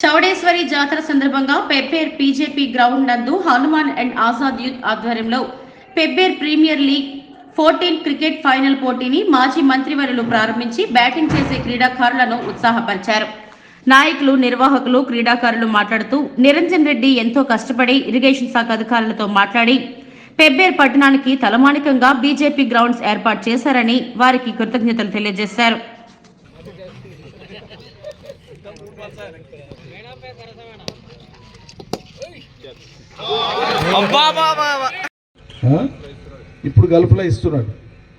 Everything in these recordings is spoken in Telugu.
చౌడేశ్వరి జాతర సందర్భంగా పెబ్బేర్ పీజేపీ గ్రౌండ్ నందు హనుమాన్ అండ్ ఆజాద్ యూత్ ఆధ్వర్యంలో Pebbair premier league 14 cricket final పోటీని మాజీ మంత్రివర్యులు ప్రారంభించి బ్యాటింగ్ చేసే క్రీడాకారులను ఉత్సాహపరిచారు. నాయకులు, నిర్వాహకులు, క్రీడాకారులు మాట్లాడుతూ నిరంజన్ రెడ్డి ఎంతో కష్టపడి ఇరిగేషన్ శాఖ అధికారులతో మాట్లాడి పెబ్బేర్ పట్టణానికి తలమానికంగా బీజేపీ గ్రౌండ్స్ ఏర్పాటు చేశారని వారికి కృతజ్ఞతలు తెలియజేశారు. ఇప్పుడు గల్ఫ్లో ఇస్తున్నాడు.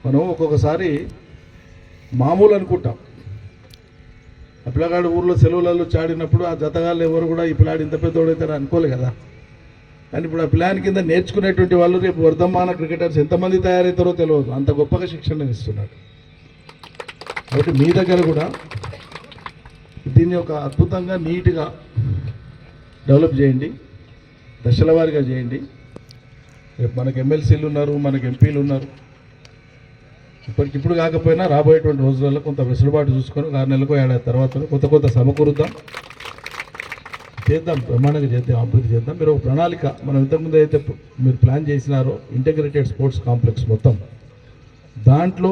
మనం ఒక్కొక్కసారి మామూలు అనుకుంటాం. ఆ పిల్లగాడు ఊర్లో సెలవులలో చాడినప్పుడు ఆ జతగాళ్ళు ఎవరు కూడా ఈ పిల్లాడు ఇంత పెద్దోడైతే అనుకోలే కదా. కానీ ఇప్పుడు ఆ ప్లాన్ కింద నేర్చుకునేటువంటి వాళ్ళు రేపు వర్ధమాన క్రికెటర్స్ ఎంతమంది తయారవుతారో తెలియదు, అంత గొప్పగా శిక్షణ ఇస్తున్నాడు. కాబట్టి మీ దగ్గర కూడా దీన్ని ఒక అద్భుతంగా నీట్గా డెవలప్ చేయండి, దశల వారీగా చేయండి. రేపు మనకు ఎమ్మెల్సీలు ఉన్నారు, మనకు ఎంపీలు ఉన్నారు. ఇప్పటికిప్పుడు కాకపోయినా రాబోయేటువంటి రోజులలో కొంత వెసులుబాటు చూసుకొని 6 నెలలకు ఏడాది తర్వాత కొత్త సమకూరుద్దాం, చేద్దాం, బ్రహ్మాండంగా చేద్దాం, అభివృద్ధి చేద్దాం. మీరు ఒక ప్రణాళిక మనం ఇంతకుముందు అయితే మీరు ప్లాన్ చేసినారో ఇంటిగ్రేటెడ్ స్పోర్ట్స్ కాంప్లెక్స్ మొత్తం, దాంట్లో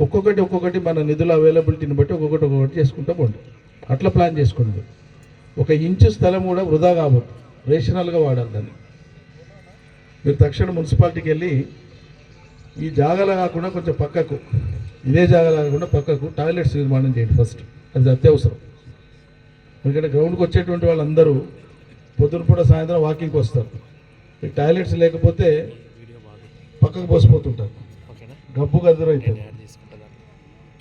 ఒక్కొక్కటి మన నిధుల అవైలబిలిటీని బట్టి ఒక్కొక్కటి చేసుకుంటూ పోండి. అట్లా ప్లాన్ చేసుకోండి. 1 ఇంచు స్థలం కూడా వృధా కావద్దు, రేషనల్గా వాడాలి దాన్ని. మీరు తక్షణ మున్సిపాలిటీకి వెళ్ళి ఈ జాగాలో కాకుండా కొంచెం పక్కకు, ఇదే జాగాలో కాకుండా పక్కకు టాయిలెట్స్ నిర్మాణం చేయండి ఫస్ట్. అది అత్యవసరం. ఎందుకంటే గ్రౌండ్కి వచ్చేటువంటి వాళ్ళందరూ పొద్దునపూట సాయంత్రం వాకింగ్కి వస్తారు. ఈ టాయిలెట్స్ లేకపోతే పక్కకు పోసిపోతుంటారు, గబ్బు గదురైతుంది.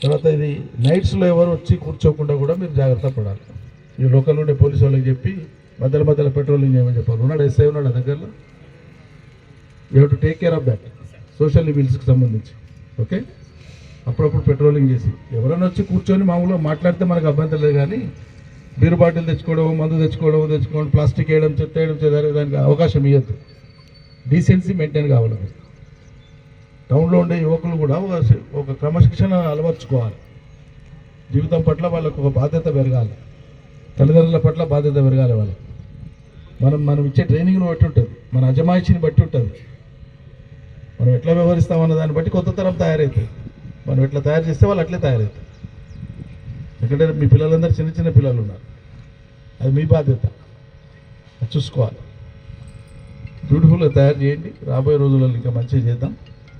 తర్వాత ఇది నైట్స్లో ఎవరు వచ్చి కూర్చోకుండా కూడా మీరు జాగ్రత్త పడాలి. ఈ లోకల్ ఉండే పోలీసు వాళ్ళకి చెప్పి మధ్యలో పెట్రోలింగ్ చేయమని చెప్పాలి. ఉన్నాడు, ఎస్ఐ ఉన్నాడు ఆ దగ్గరలో. You have to take care of that, social లిబిల్స్కి సంబంధించి. ఓకే, అప్పుడప్పుడు పెట్రోలింగ్ చేసి ఎవరైనా వచ్చి కూర్చొని మామూలుగా మాట్లాడితే మనకు అభ్యంతరం లేదు. కానీ బీరు బాటిల్ తెచ్చుకోవడం, మందు తెచ్చుకోవడం, ప్లాస్టిక్ వేయడం, చెత్త వేయడం, దానికి అవకాశం ఇవ్వద్దు. డీసెన్సీ మెయింటైన్ కావాలి. టౌన్లో ఉండే యువకులు కూడా ఒక క్రమశిక్షణ అలవర్చుకోవాలి. జీవితం పట్ల వాళ్ళకు ఒక బాధ్యత పెరగాలి, తల్లిదండ్రుల పట్ల బాధ్యత పెరగాలి. వాళ్ళకి మనం ఇచ్చే ట్రైనింగ్ను బట్టి ఉంటుంది, మన అజమాయిషిని బట్టి ఉంటుంది. మనం ఎట్లా వ్యవహరిస్తామన్న దాన్ని బట్టి కొత్త తరం తయారవుతుంది. మనం ఎట్లా తయారు చేస్తే వాళ్ళు అట్లే తయారవుతారు. ఎందుకంటే మీ పిల్లలందరూ చిన్న పిల్లలు ఉన్నారు, అది మీ బాధ్యత, అది చూసుకోవాలి. బ్యూటిఫుల్గా తయారు చేయండి. రాబోయే రోజులలో ఇంకా మంచిగా చేద్దాం.